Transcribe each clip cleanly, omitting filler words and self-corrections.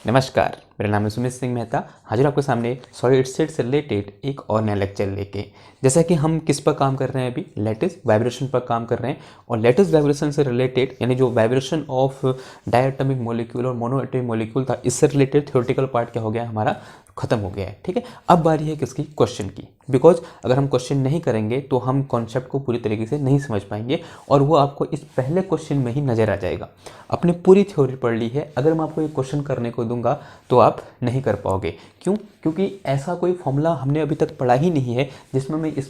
नमस्कार, मेरा नाम है सुमित सिंह मेहता। हाजिर आपके सामने सॉलिड स्टेट से रिलेटेड एक और नया लेक्चर लेके। जैसा कि हम किस पर काम कर रहे हैं, अभी लैटिस वाइब्रेशन पर काम कर रहे हैं। और लैटिस वाइब्रेशन से रिलेटेड यानी जो वाइब्रेशन ऑफ डायटोमिक मॉलिक्यूल और मोनोएटॉमिक मॉलिक्यूल था, इससे रिलेटेड थ्योरेटिकल पार्ट क्या हो गया हमारा, खत्म हो गया है। ठीक है, अब बारी है किसकी, क्वेश्चन की। बिकॉज अगर हम क्वेश्चन नहीं करेंगे तो हम कॉन्सेप्ट को पूरी तरीके से नहीं समझ पाएंगे और वो आपको इस पहले क्वेश्चन में ही नजर आ जाएगा। आपने पूरी थ्योरी पढ़ ली है, अगर मैं आपको ये क्वेश्चन करने को दूंगा तो आप नहीं कर पाओगे। क्यों? क्योंकि ऐसा कोई फॉर्मूला हमने अभी तक पढ़ा ही नहीं है जिसमें मैं इस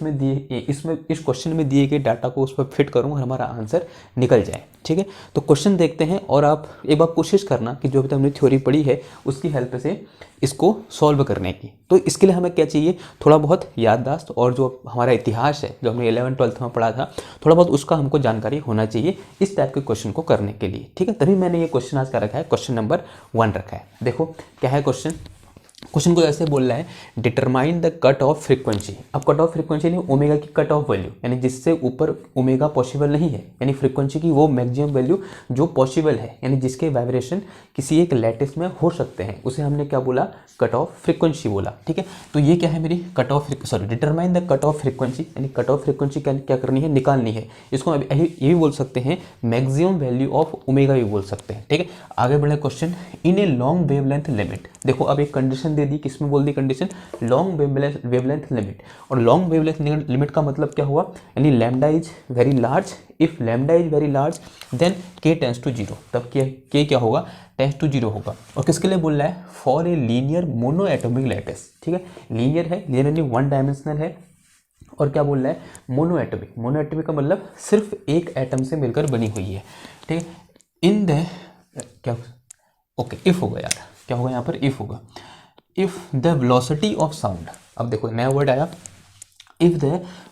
क्वेश्चन में दिए गए डाटा को उस पर फिट करूँ और हमारा आंसर निकल जाए। ठीक है, तो क्वेश्चन देखते हैं और आप एक बार कोशिश करना कि जो अभी तक हमने थ्योरी पढ़ी है उसकी हेल्प से इसको सॉल्व करने की। तो इसके लिए हमें क्या चाहिए, थोड़ा बहुत याददाश्त और जो हमारा इतिहास है जो हमने 11th-12th में पढ़ा था, थोड़ा बहुत उसका हमको जानकारी होना चाहिए इस टाइप के क्वेश्चन को करने के लिए। ठीक है, तभी मैंने ये क्वेश्चन आज का रखा है, क्वेश्चन नंबर 1 रखा है। देखो क्या है क्वेश्चन को ऐसे बोल रहा है, determine the cut off frequency. अब कट ऑफ फ्रीक्वेंसी नहीं, ओमेगा की कट ऑफ वैल्यू, यानी जिससे ऊपर ओमेगा पॉसिबल नहीं है, यानी फ्रीक्वेंसी की वो मैक्सिमम वैल्यू जो पॉसिबल है, यानी जिसके वाइब्रेशन किसी एक लैटिस में हो सकते हैं, उसे हमने क्या बोला, कट ऑफ फ्रीक्वेंसी बोला। ठीक है, तो ये क्या है मेरी cut off determine the cut off frequency, यानी कट ऑफ फ्रीक्वेंसी क्या करनी है, निकालनी है। इसको ये भी बोल सकते हैं मैक्सिमम वैल्यू ऑफ ओमेगा भी बोल सकते हैं। ठीक है, आगे बढ़े question, in a long wavelength limit. देखो अब एक कंडीशन दे दी, किसमें बोल दी कंडीशन, लॉन्ग वेवलेंथ लिमिट। और लॉन्ग वेवलेंथ लिमिट का मतलब क्या हुआ, यानी lambda is very large, if lambda is very large then K tends to zero, तब के क्या होगा, टेंस टू जीरो होगा। और किसके लिए बोल रहा है, for a linear mono atomic lattice. ठीक है, लीनियर है, लीनियर यानी वन डायमेंशनल है, और क्या बोल रहा है, मोनो एटॉमिक का मतलब सिर्फ एक एटम से मिलकर बनी हुई है। ठीक है, इन द क्या ओके इफ होगा यार, क्या होगा यहाँ पर, इफ होगा, if the velocity of sound. अब देखो नया वर्ड आया, if the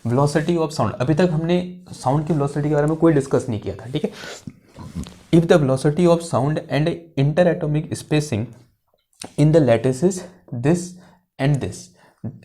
velocity of sound. अभी तक हमने साउंड की वेलोसिटी के बारे में कोई डिस्कस नहीं किया था। ठीक है, if the velocity of sound and inter atomic spacing in the lattice is this and this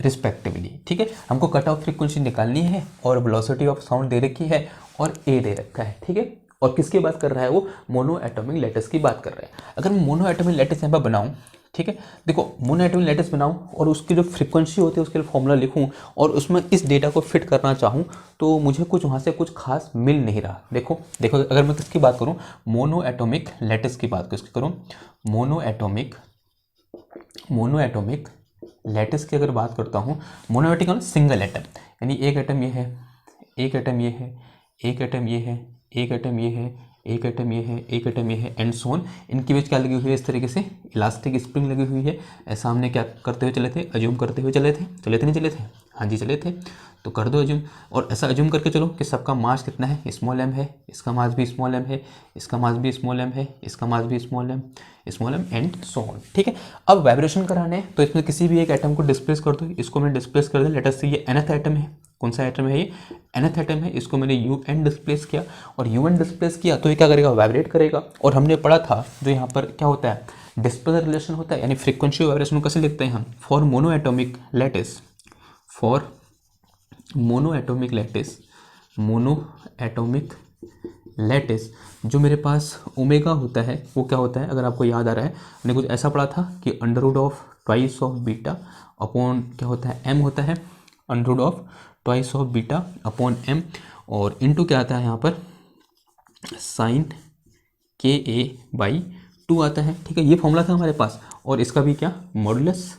respectively. ठीक है, हमको कट ऑफ फ्रीक्वेंसी निकालनी है और वेलोसिटी ऑफ साउंड दे रखी है और ए दे रखा है। ठीक है, और किसकी बात कर रहा है वो, मोनो एटॉमिक लैटिस की बात कर रहा है। अगर मैं मोनो एटॉमिक लैटिस यहाँ पर बनाऊँ, ठीक है, देखो मोनो एटॉमिक लैटिस बनाऊँ और उसकी जो फ्रीक्वेंसी होती है उसके लिए फॉर्मूला लिखूँ और उसमें इस डेटा को फिट करना चाहूँ तो मुझे कुछ वहाँ से कुछ खास मिल नहीं रहा। देखो अगर मैं किसकी बात करूँ, मोनो एटॉमिक लैटिस की बात किसकी करूँ, मोनो एटॉमिक लैटिस की अगर बात करता हूँ, मोनो एटॉमिक सिंगल एटम, यानी एक एटम ये है, एक एटम ये है, एक एटम ये है, एक एटम ये है, एक एटम ये है, एक एटम ये है, एंड सोन। इनके बीच क्या लगी हुई है, इस तरीके से इलास्टिक स्प्रिंग लगी हुई है। ऐसा हमने क्या करते हुए चले थे, अज्यूम करते हुए चले थे, नहीं चले थे, हाँ जी चले थे, तो कर दो अज्यूम। और ऐसा अज्यूम करके चलो कि सबका मास कितना है, स्मॉल एम है, इसका मास भी स्मॉल एम है, इसका मास भी स्मॉल एम है, इसका मास भी small M and so on. ठीक है, अब वाइब्रेशन कराने हैं तो इसमें किसी भी एक एटम को डिस्प्लेस कर दो, इसको मैंने डिस्प्लेस कर दिया। लेट अस से ये nth एटम है, कौन सा एटम है ये, nth एटम है, इसको मैंने UN डिस्प्लेस किया और UN डिस्प्लेस किया तो ये क्या करेगा, वाइब्रेट करेगा। और हमने पढ़ा था जो यहाँ पर क्या होता है, डिस्प्लेसर रिलेशन होता है, यानी फ्रीक्वेंसी वाइब्रेशन को कैसे लिखते हैं हम, for mono atomic lattice, for mono atomic lattice जो मेरे पास ओमेगा होता है वो क्या होता है, अगर आपको याद आ रहा है मैंने कुछ ऐसा पढ़ा था कि under root of twice of beta upon क्या होता है, एम होता है, under root of twice of beta upon M, और इनटू क्या आता है यहाँ पर, साइन के ए बाई 2 आता है। ठीक है, ये फॉर्मूला था हमारे पास, और इसका भी क्या, मॉडुलस,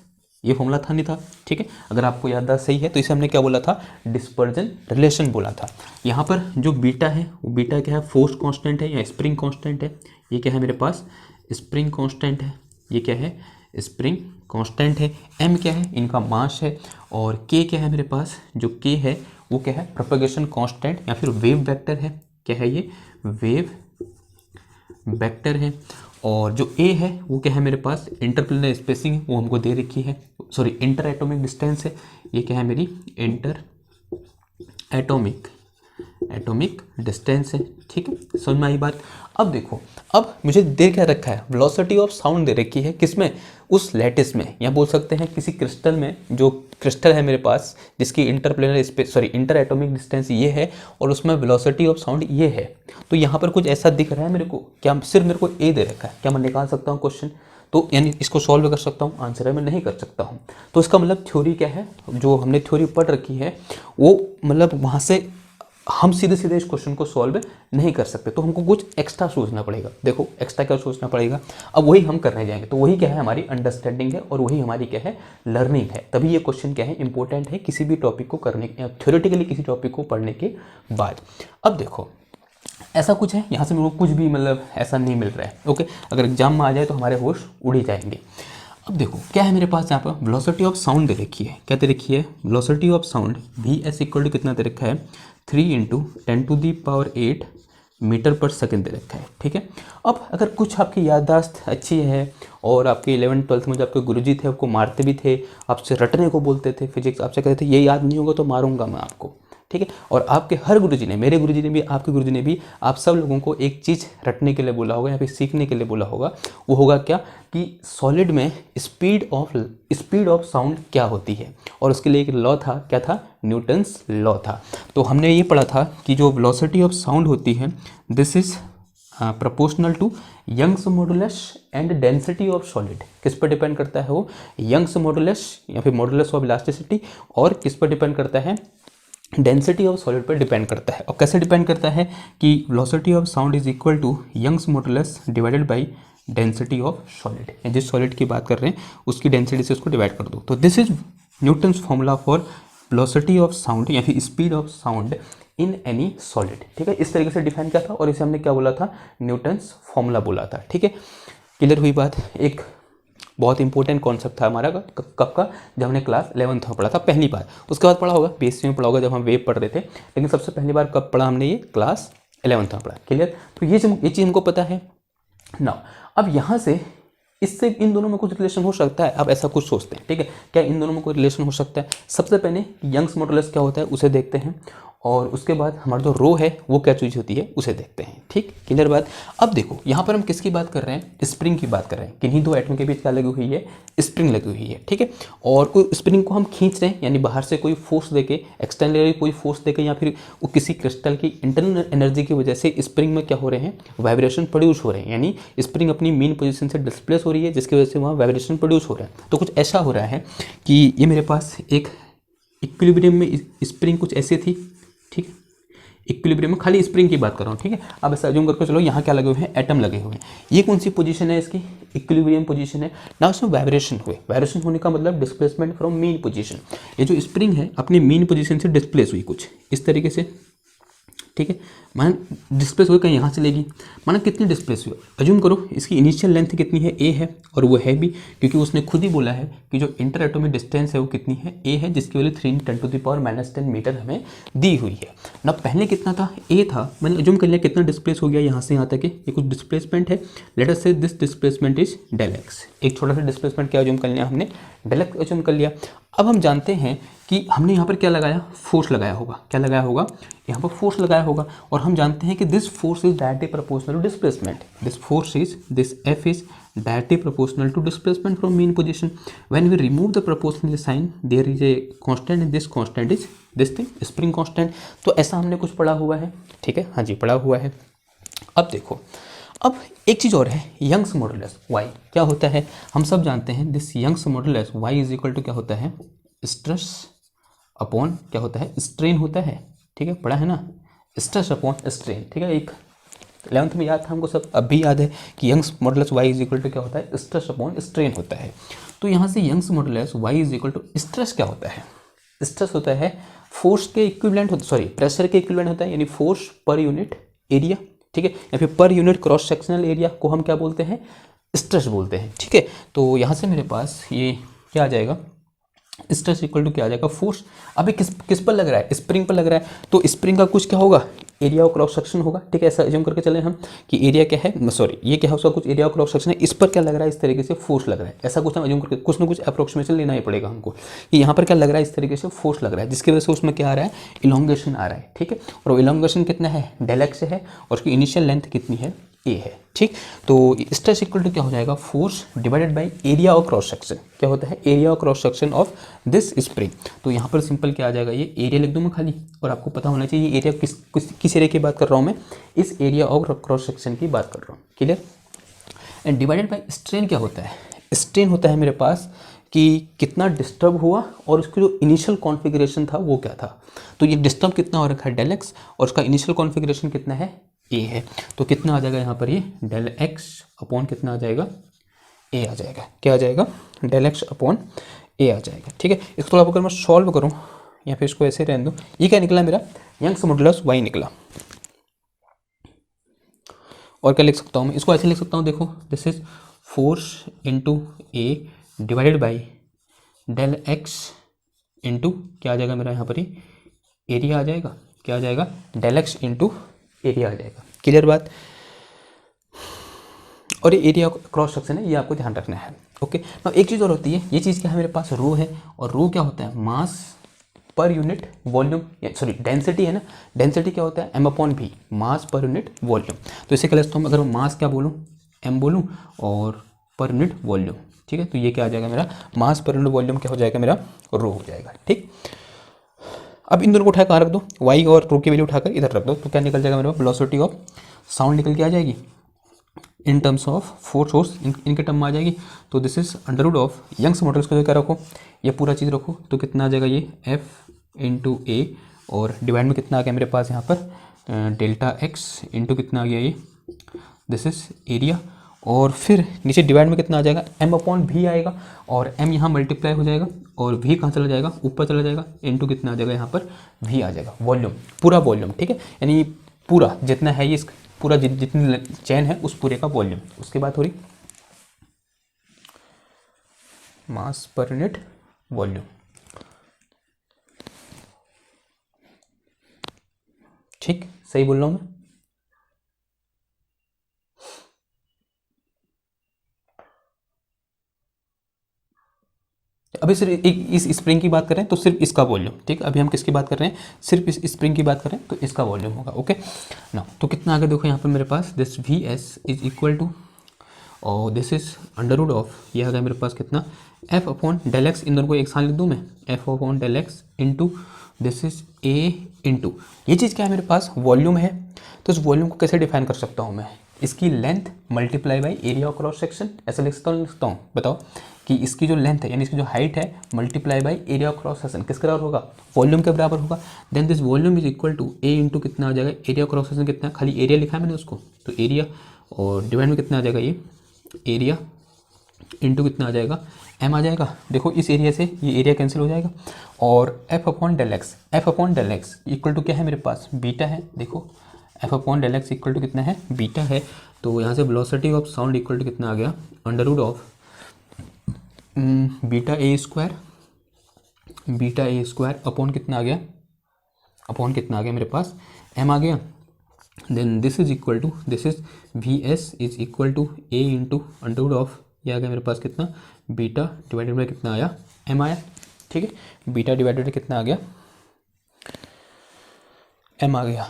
ये फॉर्मूला था नहीं था। ठीक है, अगर आपको याददाश्त सही है तो इसे हमने क्या बोला था, डिस्पर्जन रिलेशन बोला था। यहाँ पर जो बीटा है वो बीटा क्या है, फोर्स कांस्टेंट है या स्प्रिंग कांस्टेंट है। ये क्या है मेरे पास, स्प्रिंग कांस्टेंट है, ये क्या है, स्प्रिंग कांस्टेंट है। एम क्या है, इनका मास है, और के क्या है मेरे पास, जो के है वो क्या है, प्रोपगेशन कांस्टेंट या फिर वेव वेक्टर है। क्या है ये, वेव वेक्टर है। और जो ए है वो क्या है मेरे पास, इंटरप्लेनर स्पेसिंग वो हमको दे रखी है, सॉरी इंटर एटॉमिक डिस्टेंस है, ये क्या है मेरी इंटर एटॉमिक डिस्टेंस है। ठीक है, समझ में आई बात। अब देखो, अब मुझे दे क्या रखा है, वेलोसिटी ऑफ साउंड दे रखी है, किसमें, उस लैटिस में, या बोल सकते हैं किसी क्रिस्टल में, जो क्रिस्टल है मेरे पास जिसकी इंटर एटॉमिक डिस्टेंस ये है और उसमें वेलोसिटी ऑफ साउंड ये है। तो यहाँ पर कुछ ऐसा दिख रहा है मेरे को, क्या सिर्फ मेरे को ए दे रखा है, क्या मैं निकाल सकता हूँ क्वेश्चन, तो यानी इसको सॉल्व कर सकता हूँ, आंसर है मैं नहीं कर सकता हूँ। तो इसका मतलब थ्योरी क्या है, जो हमने थ्योरी पढ़ रखी है वो मतलब वहाँ से हम सीधे सीधे इस क्वेश्चन को सॉल्व नहीं कर सकते, तो हमको कुछ एक्स्ट्रा सोचना पड़ेगा। देखो एक्स्ट्रा क्या सोचना पड़ेगा, अब वही हम करने जाएंगे। तो वही क्या है, हमारी अंडरस्टैंडिंग है और वही हमारी क्या है, लर्निंग है। तभी ये क्वेश्चन क्या है, इंपॉर्टेंट है किसी भी टॉपिक को करने, थ्योरेटिकली किसी टॉपिक को पढ़ने के बाद। अब देखो ऐसा कुछ है, यहाँ से मेरे को कुछ भी मतलब ऐसा नहीं मिल रहा है। ओके, अगर एग्जाम में आ जाए तो हमारे होश उड़ ही जाएंगे। अब देखो क्या है मेरे पास, यहाँ पर वेलोसिटी ऑफ साउंड दे रखी है। क्या दे रखी है, velocity of sound V S equal to कितना दे रखा है, 3 × 10⁸ मीटर पर सेकंड दे रखा है। ठीक है, अब अगर कुछ आपकी याददाश्त अच्छी है और आपके 11th 12th में जो आपके गुरुजी थे आपको मारते भी थे, आपसे रटने को बोलते थे फिजिक्स, आपसे कहते थे ये याद नहीं होगा तो मारूंगा मैं आपको। ठीक है, और आपके हर गुरुजी ने, मेरे गुरुजी ने भी, आपके गुरुजी ने भी आप सब लोगों को एक चीज़ रटने के लिए बोला होगा या फिर सीखने के लिए बोला होगा। वो होगा क्या कि सॉलिड में स्पीड ऑफ साउंड क्या होती है, और उसके लिए एक लॉ था, क्या था, न्यूटन्स लॉ था। तो हमने ये पढ़ा था कि जो वेलोसिटी ऑफ साउंड होती है this is proportional to Young's modulus and density of solid. किस पर डिपेंड करता है वो, यंग्स मॉडुलस या फिर मॉडुलस ऑफ इलास्टिसिटी, और किस पर डिपेंड करता है, डेंसिटी ऑफ सॉलिड पर डिपेंड करता है। और कैसे डिपेंड करता है कि velocity of sound is equal to Young's modulus divided by density of solid. जिस सॉलिड की बात कर रहे हैं उसकी डेंसिटी से उसको डिवाइड कर दो। तो this is Newton's formula for velocity of sound या फिर speed of sound in any solid. ठीक है, इस तरीके से डिफाइन किया था और इसे हमने क्या बोला था, न्यूटन्स फॉर्मूला बोला था। ठीक है, क्लियर हुई बात। एक बहुत इंपॉर्टेंट कॉन्सेप्ट था हमारा कब का, जब हमने क्लास 11th में पढ़ा था पहली बार। उसके बाद पढ़ा होगा बीएससी में पढ़ा होगा जब हम वेव पढ़ रहे थे, लेकिन सबसे पहली बार कब पढ़ा हमने, ये क्लास 11th में पढ़ा। क्लियर, तो ये चीज़ हमको पता है ना। अब यहाँ से इससे इन दोनों में कुछ रिलेशन हो सकता है, अब ऐसा कुछ सोचते हैं। ठीक है, क्या इन दोनों में कोई रिलेशन हो सकता है। सबसे पहले यंग्स मॉडुलस क्या होता है उसे देखते हैं, और उसके बाद हमारा जो रो है वो क्या चीज़ होती है उसे देखते हैं। ठीक, क्लियर बात। अब देखो यहाँ पर हम किसकी बात कर रहे हैं, स्प्रिंग की बात कर रहे हैं। किन्हीं दो एटम के बीच क्या लगी हुई है, स्प्रिंग लगी हुई है। ठीक है, और कोई स्प्रिंग को हम खींच रहे हैं, यानी बाहर से कोई फोर्स देके, एक्सटर्नली कोई फोर्स देके, या फिर वो किसी क्रिस्टल की इंटरनल एनर्जी की वजह से स्प्रिंग में क्या हो रहे हैं, वाइब्रेशन प्रोड्यूस हो रहे हैं। यानी स्प्रिंग अपनी मेन पोजीशन से डिस्प्लेस हो रही है, जिसकी वजह से वहाँ वाइब्रेशन प्रोड्यूस हो रहा है। तो कुछ ऐसा हो रहा है कि ये मेरे पास एक इक्विलिब्रियम में स्प्रिंग कुछ ऐसी थी। ठीक है, इक्विलिब्रियम में खाली स्प्रिंग की बात कर रहा हूँ। ठीक है, अब ऐसा अज्यूम करके चलो यहाँ क्या लगे हुए हैं, एटम लगे हुए हैं। ये कौन सी पोजीशन है इसकी, इक्विलिब्रियम पोजीशन है ना। उसमें वाइब्रेशन हुए, वाइब्रेशन होने का मतलब डिस्प्लेसमेंट फ्रॉम मीन पोजीशन। ये जो स्प्रिंग है अपनी मीन पोजीशन से डिस्प्लेस हुई कुछ इस तरीके से। ठीक है, माना डिस्प्लेस हुई कहीं यहाँ से लेगी, माना कितनी डिस्प्लेस हुई, अज्यूम करो इसकी इनिशियल लेंथ कितनी है, ए है, और वो है भी क्योंकि उसने खुद ही बोला है कि जो इंटर एटॉमिक डिस्टेंस है वो कितनी है, ए है, जिसकी वैल्यू 3 × 10⁻⁻10 मीटर हमें दी हुई है ना। पहले कितना था, ए था, मैंने अज्यूम कर लिया कितना डिस्प्लेस हो गया यहाँ से यहाँ तक, ये कुछ डिस्प्लेसमेंट है। Let us say this displacement is del X. एक छोटा सा डिस्प्लेसमेंट क्या अज्यूम कर लिया हमने, डेल एक्स अज्यूम कर लिया। अब हम जानते हैं कि हमने यहाँ पर क्या लगाया, फोर्स लगाया होगा। क्या लगाया होगा, यहाँ पर फोर्स लगाया होगा, और हम जानते हैं कि this force is directly proportional to displacement. This force is, this F is directly proportional to displacement from mean position. When we remove the proportional sign there is a constant and this constant is this thing, spring constant. तो ऐसा हमने कुछ पढ़ा हुआ है। ठीक है, हाँ जी पढ़ा हुआ है। अब देखो, अब एक चीज़ और है, यंग्स मॉडुलस वाई क्या होता है, हम सब जानते हैं this Young's modulus Y is equal to क्या होता है, स्ट्रेस अपॉन क्या होता है, स्ट्रेन होता है। ठीक है, पढ़ा है ना, स्ट्रेस अपॉन स्ट्रेन। ठीक है, एक 11th में याद था हमको सब, अब भी याद है कि Young's modulus Y is equal to क्या होता है, स्ट्रेस अपॉन स्ट्रेन होता है। तो यहाँ से Young's modulus Y is equal to stress क्या होता है, स्ट्रेस होता है फोर्स के इक्विवेलेंट होता, सॉरी प्रेशर के इक्विवेलेंट होता है, यानी फोर्स पर यूनिट एरिया। ठीक है, या फिर per unit cross sectional area को हम क्या बोलते हैं, स्ट्रेस बोलते हैं। ठीक है, तो यहाँ से मेरे पास ये क्या आ जाएगा, स्ट्रेस इक्वल टू क्या आ जाएगा, फोर्स। अभी किस पर लग रहा है, स्प्रिंग पर लग रहा है, तो स्प्रिंग का कुछ क्या होगा, एरिया ऑफ क्रॉस सेक्शन होगा। ठीक है, ऐसा अज्यूम करके चले हम कि एरिया क्या है, सॉरी ये क्या है उसका कुछ एरिया ऑफ क्रॉस सेक्शन है, इस पर क्या लग रहा है, इस तरीके से फोर्स लग रहा है। ऐसा कुछ हम अज्यूम करके कुछ ना कुछ अप्रोक्सीमेशन लेना ही पड़ेगा हमको कि यहाँ पर क्या लग रहा है, इस तरीके से फोर्स लग रहा है, जिसकी वजह से उसमें क्या आ रहा है, इलोंगेशन आ रहा है। ठीक है, और वो इलोंगेशन कितना है, डेल एक्स है, और उसकी इनिशियल लेंथ कितनी है, ए है। ठीक, तो स्ट्रेस इक्वल टू क्या हो जाएगा, force divided by area of cross section. क्या होता है, area of cross section of this spring. तो यहाँ पर सिंपल क्या आ जाएगा, ये एरिया लिख दूँ मैं खाली, और आपको पता होना चाहिए ये एरिया किस एरिया की बात कर रहा हूँ मैं, इस एरिया ऑफ क्रॉस सेक्शन की बात कर रहा हूँ। Clear, and divided by strain क्या होता है, स्ट्रेन होता है मेरे पास कि कितना डिस्टर्ब हुआ और उसकी जो इनिशियल कॉन्फ़िगरेशन था वो क्या था। तो ये डिस्टर्ब कितना हो रखा है डेल एक्स और उसका इनिशियल कॉन्फ़िगरेशन कितना है ए है, तो कितना आ जाएगा यहाँ पर ये डेल एक्स अपॉन कितना आ जाएगा ए आ जाएगा, क्या आ जाएगा डेल एक्स अपॉन ए आ जाएगा। ठीक है, इसको थोड़ा अगर मैं सॉल्व करूँ या फिर इसको ऐसे रहने दूँ, ये क्या निकला मेरा यंग्स मॉडुलस वाई निकला। और क्या लिख सकता हूँ मैं, इसको ऐसे लिख सकता हूँ, देखो this is force into A divided by del X into क्या आ जाएगा मेरा यहाँ पर ही एरिया आ जाएगा, क्या आ जाएगा डेल एक्स इंटू एरिया आ जाएगा। क्लियर बात। और ये एरिया क्रॉस सेक्शन है, ये आपको ध्यान रखना है। ओके, ना एक चीज़ और होती है, ये चीज़ क्या है मेरे पास रो है, और रो क्या होता है मास per unit volume, sorry density है ना, डेंसिटी क्या होता है एम अपॉन भी, मास पर यूनिट वॉल्यूम। तो इसे क्या लिखता हूँ, अगर मास क्या बोलूँ एम बोलूँ और पर यूनिट वॉल्यूम। ठीक है, तो ये क्या आ जाएगा मेरा मास पर यूनिट वॉल्यूम क्या हो जाएगा मेरा रो हो जाएगा। ठीक, अब इन दोनों को उठाकर रख दो, वाई और रो की वैल्यू उठाकर इधर रख दो, तो क्या निकल जाएगा मेरा वेलोसिटी ऑफ साउंड निकल के आ जाएगी in terms of force source, इनके टर्म में आ जाएगी। तो this is under root of Young's modulus को जो क्या रखो, ये पूरा चीज़ रखो, तो कितना आ जाएगा ये एफ इंटू ए और डिवाइड में कितना आ गया मेरे पास यहाँ पर डेल्टा एक्स इंटू कितना आ गया ये दिस इज एरिया, और फिर नीचे डिवाइड में कितना आ जाएगा एम अपॉन भी आएगा, और एम यहाँ मल्टीप्लाई हो जाएगा और भी कहाँ चला जाएगा ऊपर चला जाएगा, इंटू कितना आ जाएगा यहाँ पर भी आ जाएगा वॉल्यूम, पूरा वॉल्यूम। ठीक है, यानी पूरा जितना है ये पूरा जितनी चेन है उस पूरे का वॉल्यूम। उसके बाद थोड़ी मास पर यूनिट वॉल्यूम। ठीक, सही बोल रहा हूँ मैं। अभी सिर्फ इस स्प्रिंग की बात करें तो सिर्फ इसका वॉल्यूम। ठीक, अभी हम किसकी बात कर रहे हैं, सिर्फ इस स्प्रिंग की बात करें तो इसका वॉल्यूम होगा। ओके ना, तो कितना आगे देखो यहाँ पर मेरे पास this V S is equal to और this is under root of, ये आ गया मेरे पास कितना एफ अपॉन डेल एक्स, इन दोनों को एक साथ लिख दूँ मैं F upon del X into this is A into ये चीज़ क्या है मेरे पास वॉल्यूम है। तो इस वॉल्यूम को कैसे डिफाइन कर सकता हूँ मैं, इसकी length multiply by area of cross section, ऐसा लिख सकता हूँ बताओ कि इसकी जो लेंथ है यानी इसकी जो हाइट है multiply by area of cross section किसके बराबर होगा वॉल्यूम के बराबर होगा। Then this volume is equal to a into कितना आ जाएगा एरिया ऑफ क्रॉस सेक्शन कितना, खाली एरिया लिखा है मैंने उसको, तो एरिया और डिवाइड में कितना आ जाएगा ये एरिया इंटू कितना आ जाएगा एम आ जाएगा। देखो इस एरिया से ये एरिया कैंसिल हो जाएगा, और f upon del x, f upon del x equal to क्या है मेरे पास बीटा है, देखो f upon del x equal to कितना है बीटा है। तो यहाँ से velocity of sound equal to कितना आ गया under root of beta a square upon कितना आ गया, अपॉन कितना आ गया मेरे पास एम आ गया। Then this is equal to this is v S is equal to a into under root of ये आ गया मेरे पास कितना बीटा डिवाइडेड बाई कितना आया एम आया। ठीक है, बीटा डिवाइडेड बाई कितना आ गया एम आ गया।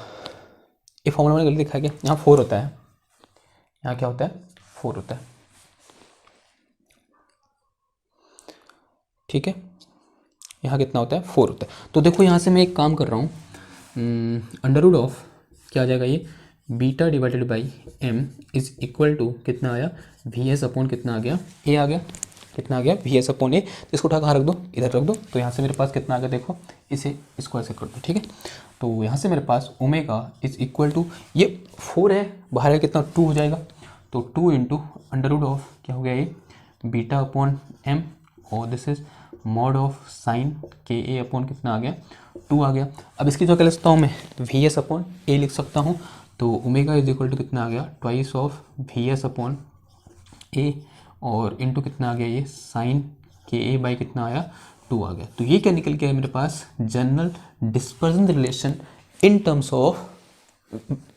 ये फॉर्मूला मैंने गलती लिखा गया, यहाँ 4 होता है, यहाँ क्या होता है 4 होता है। ठीक है, यहाँ कितना होता है 4 होता है। तो देखो यहाँ से मैं एक काम कर रहा हूँ अंडर रूट ऑफ क्या आ जाएगा ये beta divided by m is equal to कितना आया वी एस अपॉन कितना आ गया ए आ गया, कितना आ गया वी एस अपॉन ए। इसको उठा कहाँ रख दो इधर रख दो, तो यहाँ से मेरे पास कितना आ गया देखो इसे इसको ऐसे कर दो। ठीक है, तो यहाँ से मेरे पास ओमेगा इज इक्वल टू ये 4 है बाहर है कितना 2 हो जाएगा, तो 2 इंटू अंडर रूट ऑफ क्या हो गया ये बीटा अपॉन एम और this is mod of sine के ए अपॉन कितना आ गया 2 आ गया। अब इसकी जो क्या लिख सकता हूँ मैं वी एस अपॉन ए लिख सकता हूँ, तो ओमेगा इज इक्वल टू कितना आ गया twice of V S upon A और इनटू कितना आ गया ये साइन के ए बाई कितना आया 2 आ गया। तो ये क्या निकल गया है मेरे पास general dispersion relation in terms of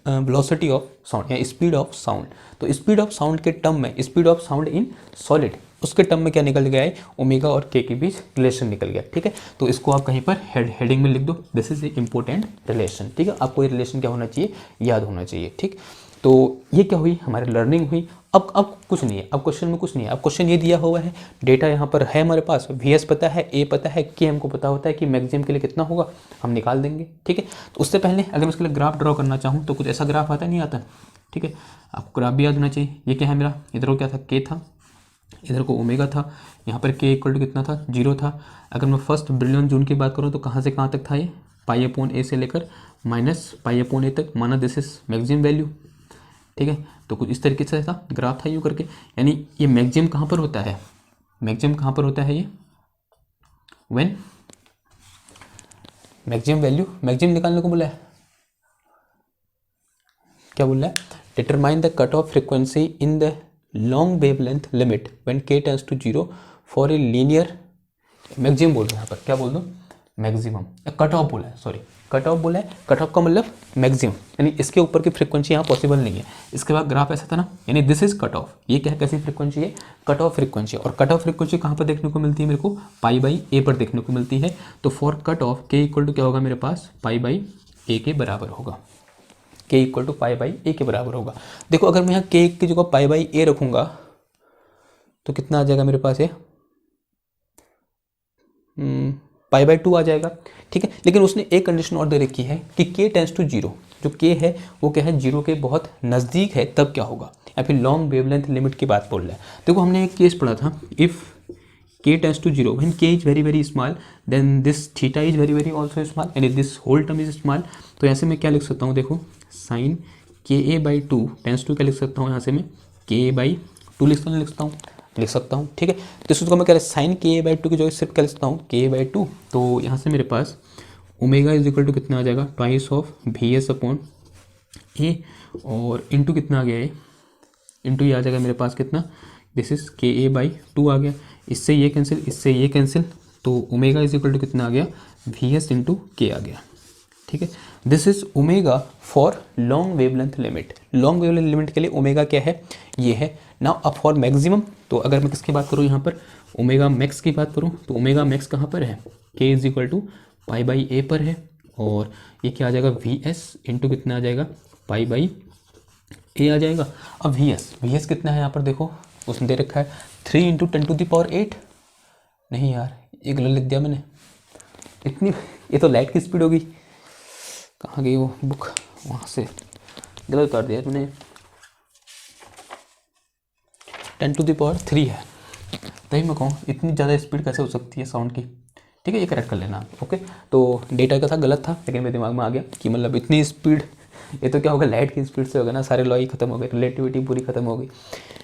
velocity of sound या स्पीड ऑफ साउंड। तो स्पीड ऑफ साउंड के टर्म में speed of sound in solid उसके टर्म में क्या निकल गया है ओमेगा और के बीच रिलेशन निकल गया। ठीक है, तो इसको आप कहीं पर हेडिंग में लिख दो this is A important relation. ठीक है, आपको ये रिलेशन क्या होना चाहिए याद होना चाहिए। ठीक, तो ये क्या हुई हमारी लर्निंग हुई। अब कुछ नहीं है, अब क्वेश्चन में कुछ नहीं है, अब क्वेश्चन ये दिया हुआ है डेटा यहाँ पर है हमारे पास वी एस पता है ए पता है के हमको पता होता है कि मैक्सिमम के लिए कितना होगा हम निकाल देंगे। ठीक है, तो उससे पहले अगर मैं इसके लिए ग्राफ ड्रॉ करना चाहूँ तो कुछ ऐसा ग्राफ आता नहीं आता, ठीक है, आपको ग्राफ भी याद होना चाहिए। ये क्या है मेरा, इधर को क्या था, के था, इधर को ओमेगा था, यहाँ पर के इक्वल टू कितना था, 0 था। अगर मैं फर्स्ट बिलियन जून की बात करूँ तो कहाँ से कहाँ तक था ये, पाई अपॉन ए से लेकर माइनस पाई अपॉन ए तक, माना दिस इज मैक्सिमम वैल्यू। ठीक है, तो कुछ इस तरीके से था ग्राफ था यूँ करके, यानी ये मैक्सिमम कहाँ पर होता है, मैक्सिमम कहाँ पर होता है ये, व्हेन मैक्सिमम वैल्यू, मैक्सिमम निकालने को बोला है, क्या बोल रहा है, determine the cut off frequency in the long wavelength limit when K tends to 0 for a linear, maximum बोल रहे हैं यहाँ पर, क्या बोल दूँ, मैक्सिमम, कट ऑफ बोला है, सॉरी कट ऑफ बोला है, कट ऑफ का मतलब मैक्सिमम, यानी इसके ऊपर की फ्रीक्वेंसी यहाँ पॉसिबल नहीं है। इसके बाद ग्राफ ऐसा था ना, यानी दिस इज कट ऑफ, ये क्या है, कैसी फ्रीक्वेंसी है, कट ऑफ फ्रीक्वेंसी। और कट ऑफ फ्रीक्वेंसी कहाँ पर देखने को मिलती है मेरे को, पाई बाई ए पर देखने को मिलती है। तो फॉर कट ऑफ के इक्वल टू क्या होगा मेरे पास, पाई बाई ए के बराबर होगा, के इक्वल टू पाई बाई ए के बराबर होगा। देखो अगर मैं यहाँ के की जगह पाई बाई ए रखूँगा तो कितना आ जाएगा मेरे पास ये, पाई बाई 2 आ जाएगा। ठीक है, लेकिन उसने एक कंडीशन और दे रखी है कि के टेंस टू 0, जो के है वो क्या है, 0 के बहुत नज़दीक है, तब क्या होगा, या फिर लॉन्ग वेवलेंथ लिमिट की बात बोल रहा है। देखो हमने एक केस पढ़ा था, if K tends to 0 when K is very very small then this theta is very very also small, यानी this whole term is small. तो ऐसे में क्या लिख सकता हूँ, देखो साइन के ए बाई 2 टेंस टू क्या लिख सकता हूँ, यहाँ से मैं के ए बाई 2 लिख सकता हूँ। ठीक है, तो इसको मैं कह रहा साइन के ए बाई 2 की जगह सिर्फ क्या लिख सकता हूँ, के ए बाई 2। तो यहाँ से मेरे पास ओमेगा इज इक्वल टू कितना आ जाएगा, twice of V S upon A, और इंटू कितना आ गया ये, इंटू ये आ जाएगा मेरे पास कितना, दिस इज के ए बाई 2 आ गया, इससे ये कैंसिल, इससे ये कैंसिल, तो ओमेगा इज इक्वल टू कितना आ गया, वी एस इंटू के आ गया। ठीक है, this is omega for long wavelength limit, long wavelength limit के लिए ओमेगा क्या है, ये है। नाउ अब फॉर मैक्सिमम, तो अगर मैं किसकी बात करूँ यहाँ पर, ओमेगा मैक्स की बात करूँ, तो ओमेगा मैक्स कहाँ पर है, K is equal to pi by A पर है, और ये क्या आ जाएगा, वी एस इंटू कितना आ जाएगा, पाई बाई ए आ जाएगा। अब वी एस कितना है यहाँ पर, देखो उसने दे रखा है 3 इंटू 10⁸, नहीं यार ये गलत लिख दिया मैंने, इतनी, ये तो लाइट की स्पीड होगी, कहाँ गई वो बुक, वहाँ से गलत उतार दिया मैंने, 10⁻³ है, तभी मैं कहूँ इतनी ज़्यादा स्पीड कैसे हो सकती है साउंड की। ठीक है, ये करेक्ट कर लेना ओके। तो डेटा का था गलत था, लेकिन मेरे दिमाग में आ गया कि मतलब इतनी स्पीड, ये तो क्या होगा, लाइट की स्पीड से होगा ना, सारे लॉ ही खत्म हो गए, रिलेटिविटी पूरी खत्म हो गई।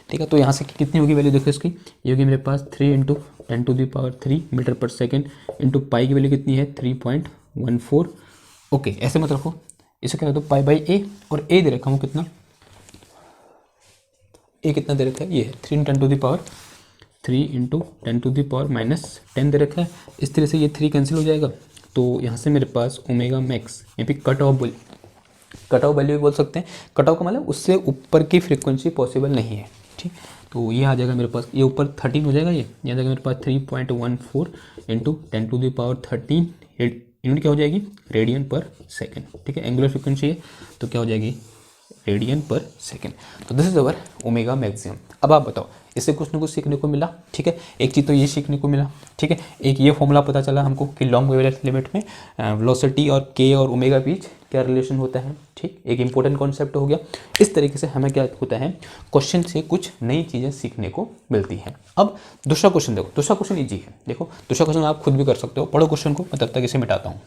ठीक है, तो यहाँ से कितनी होगी वैल्यू, देखो इसकी, ये होगी मेरे पास 3 into 10⁻³ metre per second, into pi की वैल्यू कितनी है 3.14। ओके, ऐसे मत रखो, इसे क्या कर दो पाई बाई ए, और ए दे रखा हूँ कितना, ए कितना दे रखा है, ये है 3 इंटू 10⁻³ दे रखा है। इस तरह से ये 3 कैंसिल हो जाएगा, तो यहाँ से मेरे पास ओमेगा मैक्स, यहाँ पे कट ऑफ वैल्यू भी बोल सकते हैं, कट ऑफ का मतलब उससे ऊपर की फ्रीक्वेंसी पॉसिबल नहीं है। ठीक, तो ये आ जाएगा मेरे पास, ये ऊपर 13 हो जाएगा, ये आ जाएगा मेरे पास 3.14 इंटू 10⁻13 यूनिट क्या हो जाएगी, रेडियन पर सेकेंड। ठीक है, एंगुलर फ्रीक्वेंसी है तो क्या हो जाएगी, रेडियन पर सेकेंड। तो this is our omega maximum. अब आप बताओ, इससे कुछ ना कुछ सीखने को मिला। ठीक है, एक चीज़ तो ये सीखने को मिला। ठीक है, एक ये फॉर्मूला पता चला हमको कि लॉन्ग वेवलेंथ लिमिट में वेलोसिटी और के और ओमेगा बीच क्या रिलेशन होता है। ठीक, एक इंपॉर्टेंट कॉन्सेप्ट हो गया। इस तरीके से हमें क्या होता है, क्वेश्चन से कुछ नई चीज़ें सीखने को मिलती हैं। अब दूसरा क्वेश्चन देखो, दूसरा क्वेश्चन ईजी है। देखो दूसरा क्वेश्चन आप खुद भी कर सकते हो, पढ़ो क्वेश्चन को, मैं तब तक इसे मिटाता हूँ।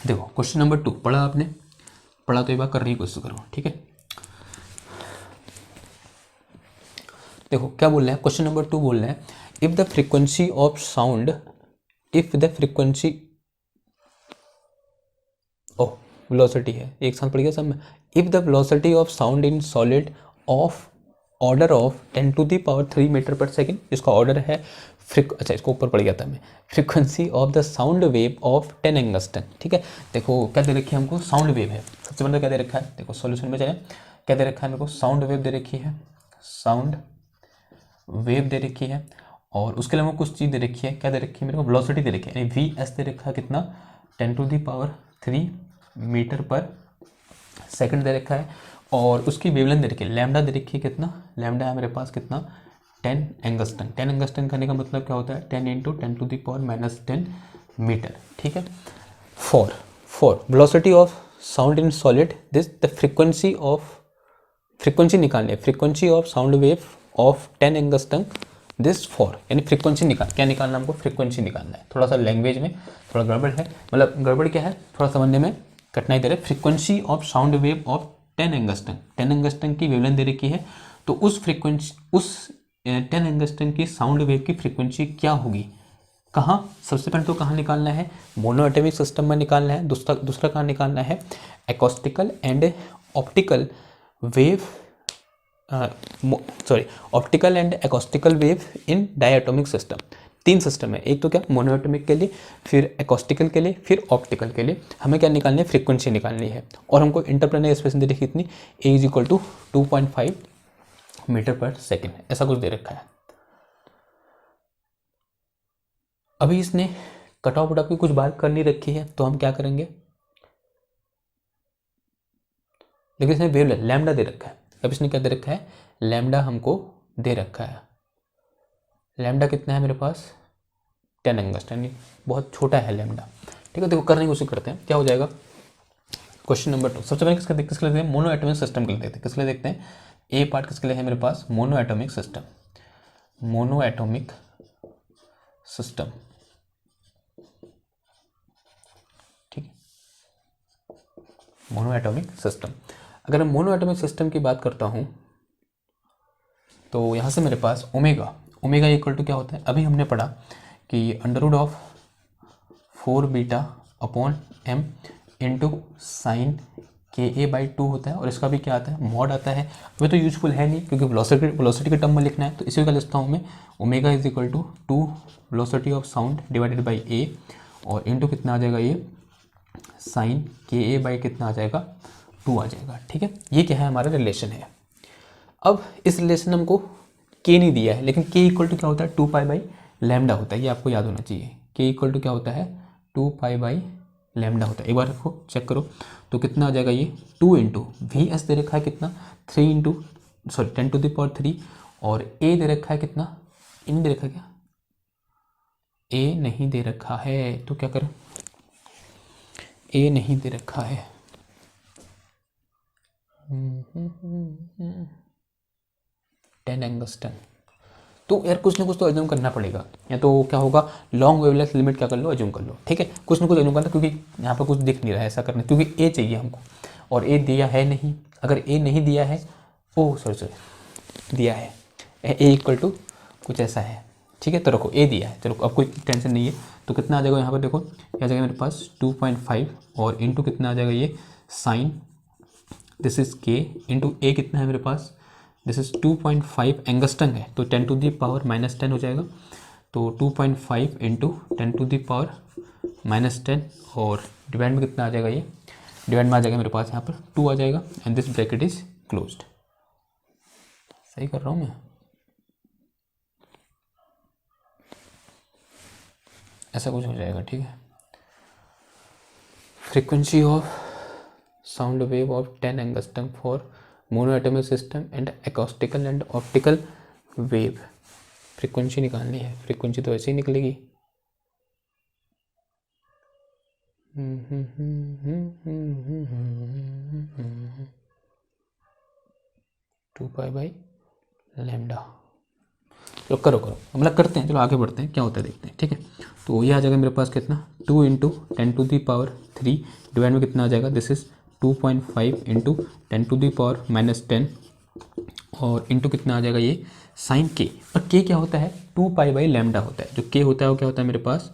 देखो क्वेश्चन नंबर 2 पढ़ा आपने, पढ़ा तो एक बार करने की कोशिश करो। ठीक है, देखो क्या बोल रहे हैं, क्वेश्चन नंबर 2 बोल रहे हैं, if the frequency of sound, if the frequency, oh velocity है, एक साथ पढ़ गया सब में। If the velocity of sound in solid of order of 10⁻³ metre per second, इसका ऑर्डर है अच्छा इसको ऊपर पड़ गया था मैं, frequency of the sound wave of 10 angstrom. ठीक है, देखो क्या दे रखी है हमको, साउंड वेव है। सबसे पहले क्या दे रखा है, देखो सॉल्यूशन में चले, क्या दे रखा है मेरे को, साउंड वेव दे रखी है, साउंड वेव दे रखी है, और उसके अलावा कुछ चीज़ दे रखी है, क्या दे रखी है मेरे को, वेलोसिटी दे रखी है, यानी वी एस दे रखा है कितना, 10⁻³ मीटर पर सेकंड दे रखा है, और उसकी वेवलेंथ दे रखी है, लैम्डा दे रखी है कितना, लैम्डा है मेरे पास कितना, 10 एंगस्टन। 10 एंगस्टन करने का मतलब क्या होता है, 10 × 10⁻⁻10 मीटर। ठीक है, for velocity of sound in solid this the frequency निकालनी है, frequency of sound wave of 10 angstrom this for, यानी फ्रीक्वेंसी क्या निकालना हमको, फ्रीक्वेंसी निकालना है। थोड़ा सा लैंग्वेज में थोड़ा गड़बड़ है, मतलब गड़बड़ क्या है, थोड़ा समझने में कठिनाई दे रहा है। Frequency of sound wave of 10 एंगस्टन, 10 एंगस्टन की वेवलेंथ दे रखी है, तो उस फ्रीक्वेंसी, उस 10 एंगस्टन की साउंड वेव की फ्रीक्वेंसी क्या होगी, कहाँ, सबसे पहले तो कहाँ निकालना है, मोनोएटॉमिक सिस्टम में निकालना है। दूसरा कहाँ निकालना है, acoustical and optical wave, optical and acoustical wave in diatomic system. 3 system है, एक तो क्या मोनोएटॉमिक के लिए, फिर एकॉस्टिकल के लिए, फिर ऑप्टिकल के लिए। हमें क्या निकालनी है, फ्रीक्वेंसी निकालनी है, और हमको इंटरप्लेनर स्पेस दे रखी कितनी, ए is equal to 2.5 metre per second, ऐसा कुछ दे रखा है। अभी इसने कट ऑफ की कुछ बात कर नहीं रखी है, तो हम क्या करेंगे, लेकिन इसने वेवलेंथ लैम्डा दे रखा है। अब इसने क्या दे रखा है, लैम्डा हमको दे रखा है, लैम्डा कितना है मेरे पास, 10 एंगस्टन, बहुत छोटा है लैम्डा। ठीक है, देखो करने की कोशिश करते हैं क्या हो जाएगा। क्वेश्चन नंबर 2, सबसे पहले किसके लिए देखते हैं, मोनो एटॉमिक सिस्टम के लिए देखते हैं। किसके लिए देखते हैं, ए पार्ट किसके लिए है मेरे पास, mono atomic system, mono atomic system. ठीक है, मोनो एटॉमिक सिस्टम। अगर मैं मोनो एटॉमिक सिस्टम की बात करता हूँ, तो यहाँ से मेरे पास ओमेगा इक्वल टू क्या होता है, अभी हमने पढ़ा कि √4β/m इंटू साइन KA/2 होता है, और इसका भी क्या आता है, मॉड आता है। अभी तो यूजफुल है नहीं, क्योंकि वेलोसिटी के टर्म में लिखना है, तो इसी का लिखता हूँ मैं, omega is equal to 2 velocity of sound divided by A, और इंटू कितना आ जाएगा ये, साइन KA/ कितना आ जाएगा, 2 आ जाएगा। ठीक है, ये क्या है, हमारा रिलेशन है। अब इस रिलेशन हमको के नहीं दिया है, लेकिन के इक्वल टू क्या होता है, 2π/λ होता है, ये आपको याद होना चाहिए। के इक्वल टू क्या होता है, 2π/λ होता है। एक बार रखो, चेक करो, तो कितना आ जाएगा ये, 2 × VS दे रखा है कितना, 10⁻3, और ए दे रखा है कितना, इन दे रखा है क्या, ए नहीं दे रखा है, तो क्या करें, ए नहीं दे रखा है, 10 एंगस्टन। तो यार कुछ ना कुछ तो अज्यूम करना पड़ेगा, या तो क्या होगा, लॉन्ग वेवलेंथ लिमिट क्या कर लो, अज्यूम कर लो। ठीक है, कुछ ना कुछ अज्यूम करना, क्योंकि यहाँ पर कुछ दिख नहीं रहा है ऐसा करने, क्योंकि ए चाहिए हमको, और ए दिया है नहीं। अगर ए नहीं दिया है, सॉरी दिया है, ए इक्वल टू कुछ ऐसा है। ठीक है, तो रखो ए दिया है, चलो अब कोई टेंशन नहीं है। तो कितना आ जाएगा यहाँ पर, देखो क्या आ जाएगा मेरे पास, 2.5, और इंटू कितना आ जाएगा ये, साइन दिस इज के इंटू ए कितना है मेरे पास, दिस इज 2.5 एंगस्टन है, तो 10⁻⁻10 हो जाएगा। तो 2.5 इंटू 10⁻⁻10, और डिवाइड में कितना आ जाएगा ये, डिवाइड में आ जाएगा मेरे पास यहाँ पर 2 आ जाएगा, and this bracket is closed. सही कर रहा हूँ मैं, ऐसा कुछ हो जाएगा। ठीक है, frequency of sound wave of 10 angstrom for monoatomic system and acoustical and optical wave, frequency निकालनी है। फ्रीक्वेंसी तो ऐसे ही निकलेगी, 2π/λ। चलो करो मतलब करते हैं, चलो आगे बढ़ते हैं, क्या होता है देखते हैं। ठीक है, तो ये आ जाएगा मेरे पास कितना, 2 × 10⁻³ डिवाइड में कितना आ जाएगा, दिस इज 2.5 × 10⁻⁻10, और इंटू कितना आ जाएगा ये, साइन के। और के क्या होता है, 2π/λ होता है। जो के होता है वो क्या होता है मेरे पास,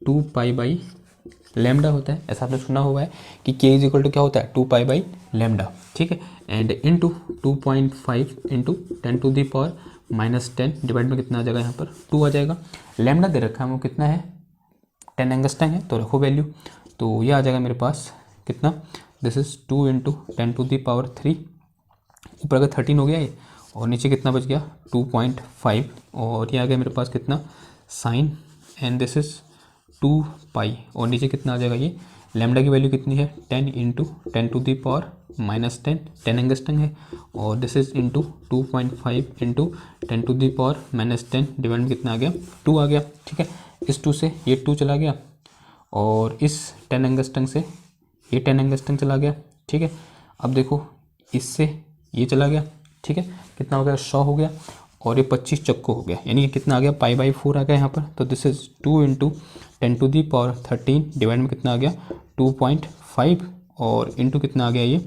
2π/λ होता है। ऐसा आपने सुना हुआ है कि के इज इक्वल टू क्या होता है, 2π/λ। ठीक है, एंड इंटू 2.5 × -10 डिवाइड में कितना आ जाएगा यहाँ पर 2 आ जाएगा। लैम्डा दे रखा है वो कितना है 10 एंगस्ट्रम है, तो रखो वैल्यू, तो ये आ जाएगा मेरे पास कितना, दिस इज 2 × 10⁻³ ऊपर अगर 13 हो गया ये, और नीचे कितना बच गया 2.5, और ये आ गया मेरे पास कितना साइन, एंड दिस इज 2 पाई, और नीचे कितना आ जाएगा ये लैम्डा की वैल्यू कितनी है 10 × 10⁻⁻10 10 एंगस्ट्रम है, और दिस इज इंटू 2.5 × 10⁻⁻10 डिवाइड में कितना आ गया 2 आ गया। ठीक है, इस 2 से ये 2 चला गया, और इस 10 एंगस्ट्रम से ये 10 एंगस्ट्रम चला गया। ठीक है, अब देखो इससे ये चला गया। ठीक है, कितना हो गया 100 हो गया, और ये 25 चक्को हो गया, यानी ये कितना आ गया π/4 आ गया यहाँ पर। तो दिस इज 2 × 10⁻13 डिवाइड में कितना आ गया 2.5, और इंटू कितना आ गया ये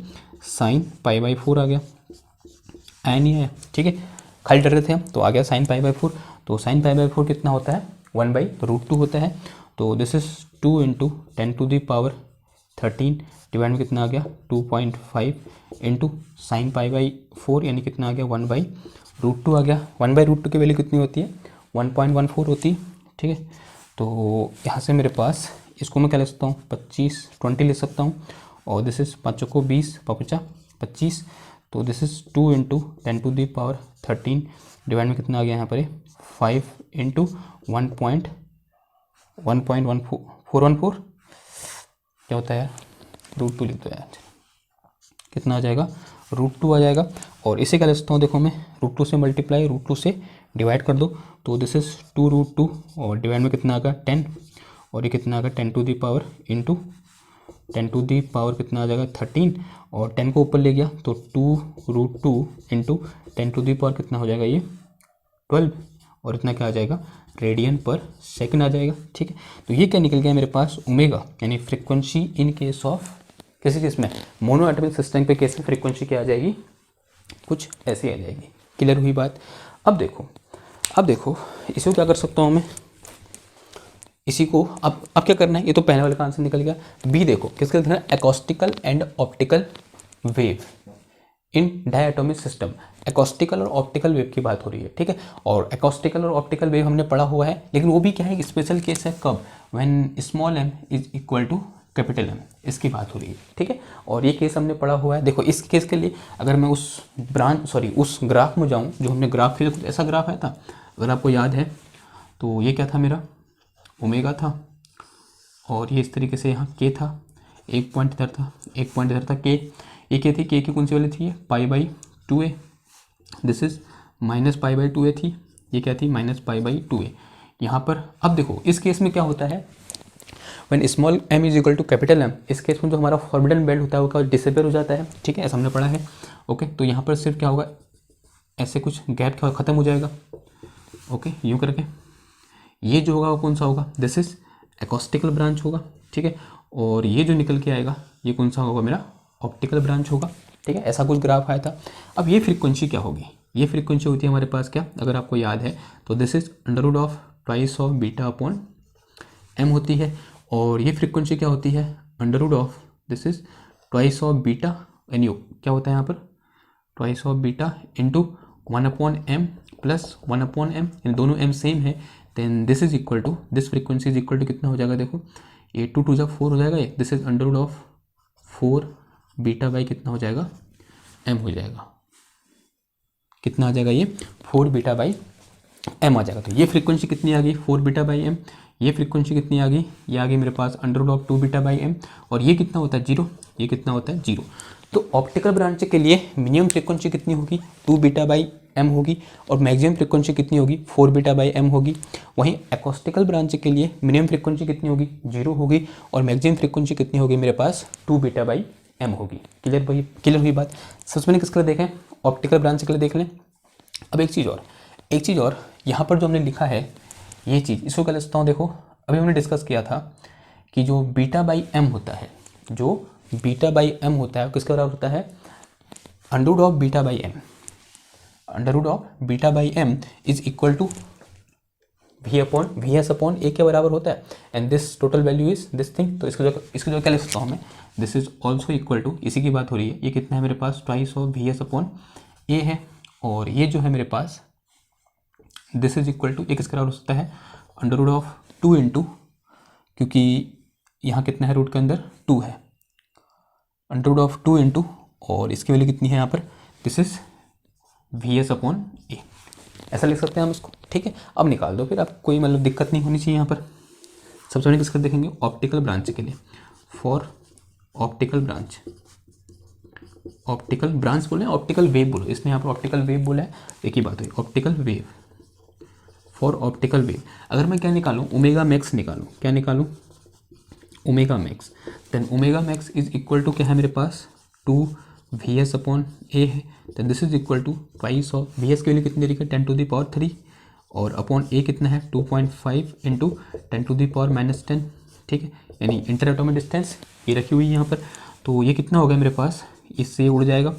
साइन π/4 आ गया, आया नहीं आया। ठीक है, खाली डर रहे थे हम, तो आ गया साइन π/4। तो साइन π/4 कितना होता है 1/√2 होता है। तो दिस इज 2 × 10⁻13 डिवाइड में कितना आ गया 2.5 इंटू साइन π/4, यानी कितना आ गया 1/√2 आ गया। 1/√2 की वैल्यू कितनी होती है 1.14 होती है। ठीक है, तो यहाँ से मेरे पास इसको मैं क्या ले सकता हूँ 20 ले सकता हूँ, और दिस इज 5 को 20 5 25, तो दिस इज 2 × 10⁻13 डिवाइड में कितना आ गया यहाँ पर 5 × 1.414 क्या होता है यार √2 लिख दो यार, कितना आ जाएगा √2 आ जाएगा। और इसे क्या ले सकता हूँ देखो मैं √2 से मल्टीप्लाई √2 से डिवाइड कर दो, तो दिस इज 2√2 और डिवाइड में कितना आ गया 10, और ये कितना आ गया 10⁻⁻ इंटू 10⁻⁻ कितना आ जाएगा 13, और 10 को ऊपर ले गया तो 2√2 इंटू 10⁻⁻ कितना हो जाएगा ये 12, और इतना क्या आ जाएगा रेडियन पर सेकंड आ जाएगा। ठीक है, तो ये क्या निकल गया मेरे पास ओमेगा, यानी फ्रिक्वेंसी इन केस ऑफ किसी केस में मोनो एटॉमिक सिस्टम पे केस में फ्रिक्वेंसी क्या आ जाएगी कुछ ऐसी आ जाएगी। क्लियर हुई बात। अब देखो इसी को क्या कर सकता हूँ मैं, इसी को अब क्या करना है, ये तो पहले वाले का आंसर निकल गया। बी देखो किसका देखना है acoustical and optical wave in diatomic system. Acoustical और ऑप्टिकल वेव की बात हो रही है। ठीक है, और एकॉस्टिकल और ऑप्टिकल वेव हमने पढ़ा हुआ है, लेकिन वो भी क्या है स्पेशल केस है कब, when small m is equal to capital M, इसकी बात हो रही है। ठीक है, और ये केस हमने पढ़ा हुआ है। देखो इस केस के लिए अगर मैं उस ग्राफ में जाऊँ जो हमने ग्राफ फिर कुछ ऐसा ग्राफ आया था, अगर आपको याद है तो ये क्या था मेरा ओमेगा था, और ये इस तरीके से यहाँ के था, एक पॉइंट इधर था के, ये क्या थी के की कौन सी वाली थी ये π/2a, दिस इज -π/2a थी, ये क्या थी -π/2a यहाँ पर। अब देखो इस केस में क्या होता है when small m is equal to capital M, इस केस में जो हमारा फॉरबिडन बेल्ट होता है वो डिसअपियर हो जाता है। ठीक है, ऐसा हमने पढ़ा है। ओके, तो यहाँ पर सिर्फ क्या होगा ऐसे कुछ गैप क्या खत्म हो जाएगा। ओके, यूँ करके ये जो होगा वो कौन सा होगा, दिस इज एकॉस्टिकल ब्रांच होगा। ठीक है, और ये जो निकल के आएगा ये कौन सा होगा मेरा ऑप्टिकल ब्रांच होगा। ठीक है, ऐसा कुछ ग्राफ आया था। अब ये फ्रीक्वेंसी क्या होगी, ये फ्रीक्वेंसी होती है हमारे पास क्या, अगर आपको याद है तो दिस इज √2/β/m होती है, और ये फ्रीक्वेंसी क्या होती है दिस इज √2/β, यानी क्या होता है यहाँ पर √2/β इंटू 1/m प्लस 1/m, यानी दोनों m सेम है, then this is equal to this frequency is equal to कितना हो जाएगा देखो ये 2 2 4 हो जाएगा, ये दिस इज √4β कितना हो जाएगा m हो जाएगा, कितना आ जाएगा ये 4β/m आ जाएगा। तो ये फ्रीक्वेंसी कितनी आ गई 4β/m, ये फ्रीक्वेंसी कितनी आ गई, ये आ गई मेरे पास √2β/m, और ये कितना होता है 0, ये कितना होता है 0। तो ऑप्टिकल ब्रांच के लिए मिनिमम फ्रीक्वेंसी कितनी होगी 2β/m होगी, और मैक्सिमम फ्रीक्वेंसी कितनी होगी 4β/m होगी। वहीं एकॉस्टिकल ब्रांच के लिए मिनिमम फ्रीक्वेंसी कितनी होगी 0 होगी, और मैक्सिमम फ्रीक्वेंसी कितनी होगी मेरे पास 2β/m होगी। क्लियर हुई बात। सबसे पहले किसके लिए देखें, ऑप्टिकल ब्रांच के लिए देख लें। अब एक चीज़ और यहाँ पर जो हमने लिखा है ये चीज़, इसको क्या लिखता हूँ देखो, अभी हमने डिस्कस किया था कि जो β/m होता है, जो β/m होता है किसके बराबर होता है √β/m, √β/m is equal to v/a के बराबर होता है, and this total value is this thing. तो इसको जो क्या लिख सकता हूँ मैं, this is also equal to, इसी की बात हो रही है, ये कितना है मेरे पास 2/v/a है, और ये जो है मेरे पास दिस इज इक्वल टू, एक इसका हो सकता है अंडर रूट ऑफ 2 इंटू, क्योंकि यहाँ कितना है रूट के अंदर 2 है, अंडर रूट ऑफ 2 इंटू, और इसकी वैल्यू कितनी है यहाँ पर, दिस इज VS अपॉन ए, ऐसा लिख सकते हैं हम इसको। ठीक है, अब निकाल दो फिर, अब कोई मतलब दिक्कत नहीं होनी चाहिए यहाँ पर। सबसे पहले किसका देखेंगे, ऑप्टिकल ब्रांच के लिए, for optical branch, optical branch बोले ऑप्टिकल वेव बोलो, इसने यहाँ पर ऑप्टिकल वेव बोला है, एक ही बात हुई, optical wave, for optical wave. अगर मैं क्या निकालूँ, ओमेगा मैक्स निकालूँ, क्या निकालूँ, omega max, then omega max is equal to क्या है मेरे पास 2 VS अपॉन ए है, then this is equal to twice of VS की वैल्यू कितनी तरीके 10⁻3, और अपॉन ए कितना है 2.5 इंटू 10⁻−10। ठीक है, यानी इंटर एटॉमिक डिस्टेंस ये रखी हुई है यहाँ पर, तो ये कितना हो गया मेरे पास, इससे ये उड़ जाएगा,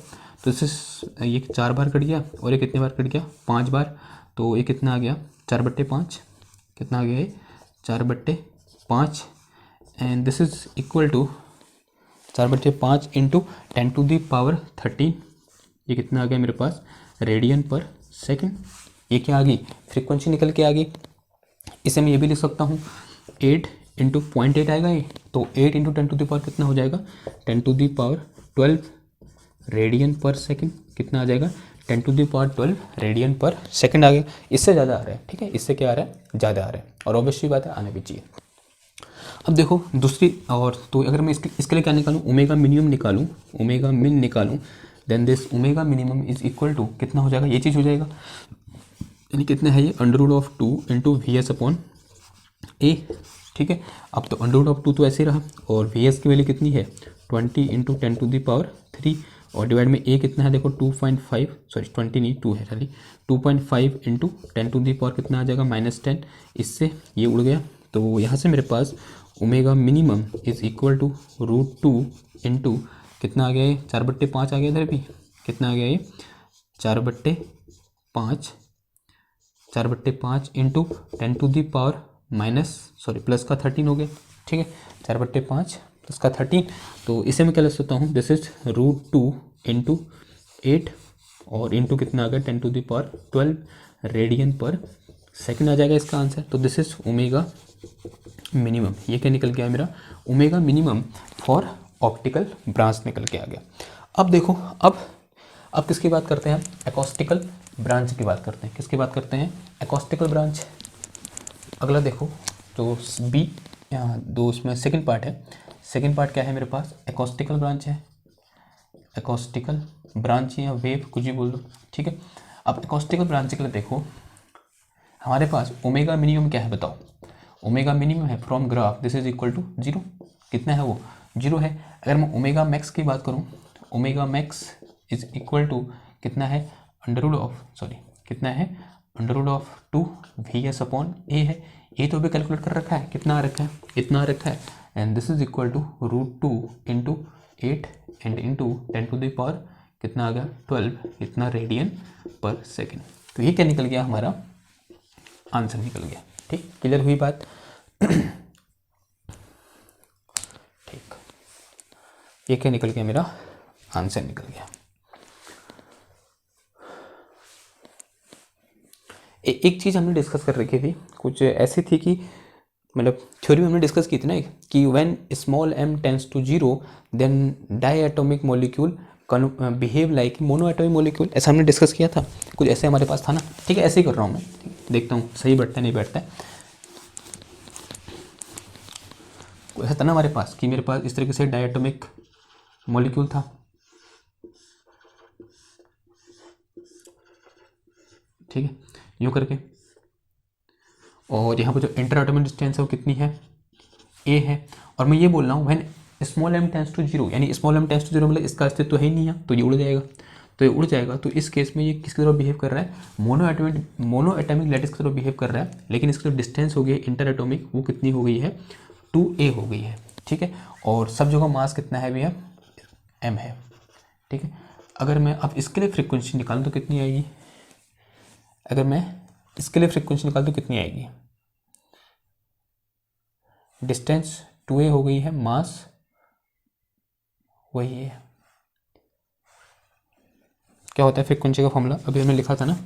तो इससे ये 4 बार कट गया, और ये कितने बार कट गया 5 बार, तो ये कितना आ गया 4/5, कितना आ गया ये 4/5, and this is equal to 4/5 into 10⁻13, ये कितना आ गया मेरे पास रेडियन पर सेकंड। ये क्या आ गई, फ्रीक्वेंसी निकल के आ गई। इसे मैं ये भी लिख सकता हूँ 8 इंटू 0.8 आएगा ये, तो 8 इंटू 10⁻, कितना हो जाएगा 10⁻12 रेडियन पर सेकंड, कितना आ जाएगा 10⁻12 रेडियन पर सेकंड आ गया। इससे ज़्यादा आ रहा है, ठीक है, इससे क्या आ रहा है, ज़्यादा आ रहा है, और ऑब्वियसली बात है आना भी चाहिए। अब देखो दूसरी, और तो अगर मैं इसके लिए क्या निकालूँ, ओमेगा मिनिमम निकालूँ, ओमेगा मिन निकालूँ, then this omega minimum is equal to कितना हो जाएगा, ये चीज़ हो जाएगा, यानी कितना है ये under root of 2 into VS upon A. ठीक है, अब तो अंडर रूट ऑफ 2 तो ऐसे रहा, और VS की वैल्यू कितनी है 20 इंटू 10⁻3, और डिवाइड में ए कितना है देखो 2.5, सॉरी 20 नहीं 2 है खाली, 2.5 इंटू 10⁻, कितना आ जाएगा -10, इससे ये उड़ गया, तो यहाँ से मेरे पास omega minimum is equal to √2 into कितना आ गया ये 4/5 आ गया, इधर भी कितना आ गया ये 4/5 इंटू 10⁻, सॉरी प्लस का 13 हो गया। ठीक है, 4/5 प्लस का 13, तो इसे मैं क्या लिख सकता हूँ, दिस इज √2 इंटू 8, और इंटू कितना आ गया 10⁻12 रेडियन पर सेकंड आ जाएगा इसका आंसर। तो दिस इज ओमेगा मिनिमम, ये क्या निकल गया मेरा omega minimum for optical branch निकल के आ गया। अब देखो, अब किसकी बात करते हैं हम, एकॉस्टिकल ब्रांच की बात करते हैं, किसकी बात करते हैं, एकॉस्टिकल ब्रांच। अगला देखो, तो बी यहाँ दो उसमें सेकंड पार्ट है, सेकंड पार्ट क्या है मेरे पास, एकॉस्टिकल ब्रांच है, एकॉस्टिकल ब्रांच या वेव कुछ भी बोल दो। ठीक है, अब एकॉस्टिकल ब्रांच के लिए देखो हमारे पास ओमेगा मिनिमम क्या है बताओ, ओमेगा मिनिमम है from graph this is equal to 0, कितना है वो 0 है। अगर मैं ओमेगा मैक्स की बात करूँ, omega max is equal to कितना है अंडर रूट ऑफ, सॉरी कितना है under root of 2 VS upon ए है, ये तो भी कैलकुलेट कर रखा है, कितना आ रखा है, इतना आ रखा है, and this is equal to √2 into 8 and into 10⁻, कितना आ गया 12, इतना रेडियन पर सेकेंड। तो ये क्या निकल गया, हमारा आंसर निकल गया। ठीक, क्लियर हुई बात। ठीक, ये क्या निकल गया, मेरा आंसर निकल गया। एक चीज़ हमने डिस्कस कर रखी थी, कुछ ऐसी थी कि मतलब थ्योरी में हमने डिस्कस की थी ना कि when small m tends to 0 then diatomic molecule behave like monoatomic molecule, ऐसा हमने डिस्कस किया था, कुछ ऐसे हमारे पास था ना। ठीक है, ऐसे ही कर रहा हूँ मैं, देखता हूँ सही बैठता है नहीं बैठता है। ऐसा था ना हमारे पास कि मेरे पास इस तरीके से डायएटॉमिक मॉलिक्यूल था, ठीक है, यूँ करके, और यहाँ पर जो इंटर एटॉमिक डिस्टेंस है वो कितनी है a है, और मैं ये बोल रहा हूँ when small m tends to 0, यानी स्मॉल m टेंड्स टू 0 मतलब इसका अस्तित्व है ही नहीं है, तो ये उड़ जाएगा, तो ये उड़ जाएगा। तो इस केस में ये किसकी तरह बिहेव कर रहा है, मोनो एटॉमिक लैटिस की तरह बिहेव कर रहा है, लेकिन इसकी जो डिस्टेंस हो गई है इंटर एटॉमिक वो कितनी हो गई है 2a हो गई है। ठीक है, और सब जगह मास कितना है भैया m है। ठीक है, अगर मैं अब इसके लिए फ्रिक्वेंसी निकालूँ तो कितनी आएगी, अगर मैं इसके लिए फ्रिक्वेंसी निकाल तो कितनी आएगी, डिस्टेंस 2a हो गई है, मास वही है। क्या होता है फ्रिक्वेंसी का फॉर्मूला, अभी हमने लिखा था ना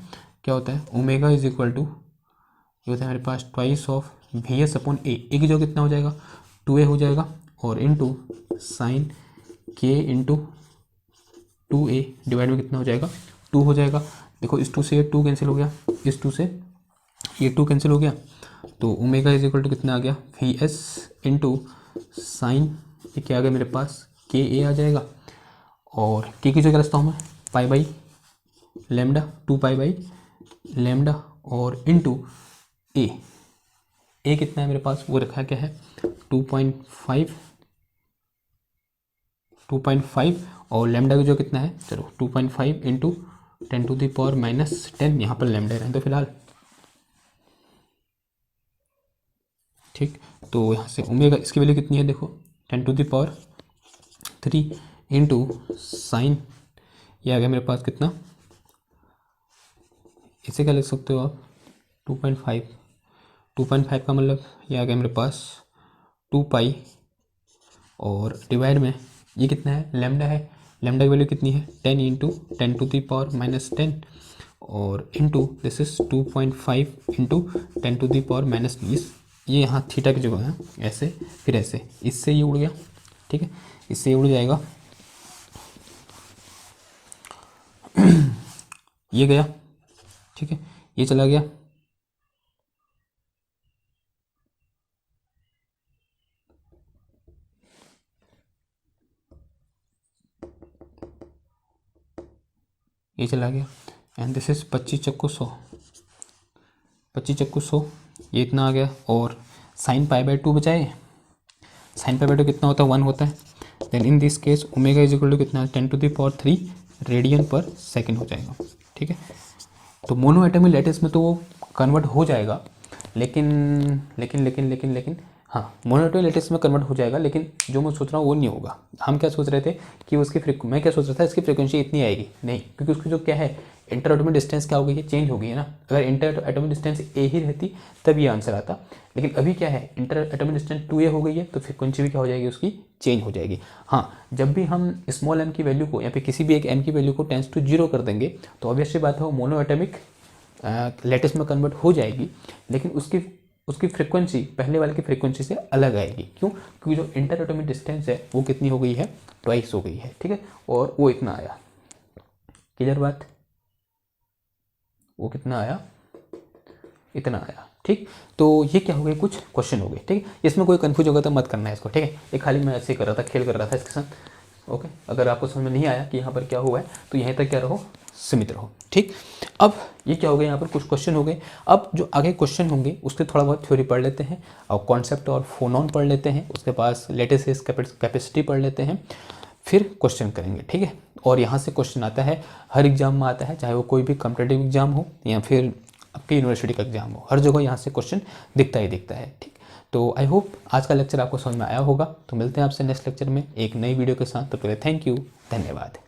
क्या होता है, ओमेगा इज इक्वल टू ये होता है हमारे पास twice of V S upon A की जगह कितना हो जाएगा 2a हो जाएगा, और into sine K into 2a divide में कितना हो जाएगा 2 हो जाएगा। देखो इस 2 से ये 2 कैंसिल हो गया, इस 2 से ये 2 कैंसिल हो गया, तो ओमेगा इज इक्वल टू कितना आ गया वी एस इंटू साइन ये क्या आ गया मेरे पास के ए आ जाएगा, और के की जगह रखता हूँ मैं pi by lambda 2 pi by lambda, और इंटू ए कितना है मेरे पास वो रखा क्या है 2.5 और लेमडा की जो कितना है चलो 2.5 इंटू 10 टू द पावर -10 यहाँ पर लेमडा रहें तो फिलहाल ठीक। तो यहाँ से ओमेगा इसकी वैल्यू कितनी है देखो 10 to the power 3 into sine ये आ गया मेरे पास कितना, इसे क्या लिख सकते हो आप 2.5 का मतलब ये आ गया मेरे पास 2 पाई, और डिवाइड में ये कितना है लेमडा है, लेमडा की वैल्यू कितनी है 10 इंटू 10 टू द पावर -10, और into this is 2.5 into 10 to the power -20, ये यहाँ थीटा की जगह है ऐसे फिर ऐसे, इससे ये उड़ गया ठीक है, इससे ये उड़ जाएगा ये गया ठीक है, ये चला गया, ये चला गया, एंड दिस इज 25 चक्कू 100 ये इतना आ गया, और साइन पाई बाई 2 बचाए, साइन पाई बाई 2 कितना होता है 1 होता है, then in this case omega is equal to कितना 10 to the power 3 radian per second हो जाएगा ठीक है। तो मोनो एटॉमिक लैटिस में तो वो कन्वर्ट हो जाएगा, लेकिन हाँ मोनो एटॉमिक लैटिस में कन्वर्ट हो जाएगा, लेकिन जो मैं सोच रहा हूँ वो नहीं होगा। हम क्या सोच रहे थे कि उसकी मैं क्या सोच रहा था इसकी फ्रीक्वेंसी इतनी आएगी, नहीं, क्योंकि उसकी जो क्या है इंटर एटॉमिक डिस्टेंस क्या हो गई है चेंज हो गई है ना, अगर इंटर एटॉमिक डिस्टेंस ए ही रहती तब ये आंसर आता, लेकिन अभी क्या है इंटर एटॉमिक डिस्टेंस 2a हो गई है, तो फ्रीक्वेंसी भी क्या हो जाएगी उसकी चेंज हो जाएगी। हाँ जब भी हम स्मॉल m की वैल्यू को या फिर किसी भी एक m की वैल्यू को टेंस टू 0 कर देंगे तो ऑब्वियसली बात है वो मोनो एटॉमिक लैटिस में कन्वर्ट हो जाएगी, लेकिन उसकी फ्रीक्वेंसी पहले वाले की फ्रीक्वेंसी से अलग आएगी। क्यों? क्योंकि जो इंटर एटॉमिक डिस्टेंस है वो कितनी हो गई है ट्वाइस हो गई है ठीक है, और वो इतना आया, क्लियर बात, वो कितना आया इतना आया ठीक। तो ये क्या हो गए कुछ क्वेश्चन हो गए ठीक है, इसमें कोई कंफ्यूज होगा तो मत करना है इसको ठीक है, ये खाली मैं ऐसे ही कर रहा था खेल कर रहा था इसके साथ ओके। अगर आपको समझ में नहीं आया कि यहाँ पर क्या हुआ है तो यहीं तक क्या रहो सीमित रहो ठीक। अब ये क्या हो गया यहाँ पर कुछ क्वेश्चन हो गए, अब जो आगे क्वेश्चन होंगे उसके थोड़ा बहुत थ्योरी पढ़ लेते हैं और कॉन्सेप्ट और फोनॉन पढ़ लेते हैं, उसके पास लेटिस कैपेसिटी पढ़ लेते हैं, फिर क्वेश्चन करेंगे ठीक है। और यहाँ से क्वेश्चन आता है हर एग्जाम में आता है, चाहे वो कोई भी कॉम्पिटेटिव एग्जाम हो या फिर आपकी यूनिवर्सिटी का एग्जाम हो, हर जगह यहाँ से क्वेश्चन दिखता ही दिखता है ठीक। तो आई होप आज का लेक्चर आपको समझ में आया होगा, तो मिलते हैं आपसे नेक्स्ट लेक्चर में एक नई वीडियो के साथ, तो पहले थैंक यू, धन्यवाद।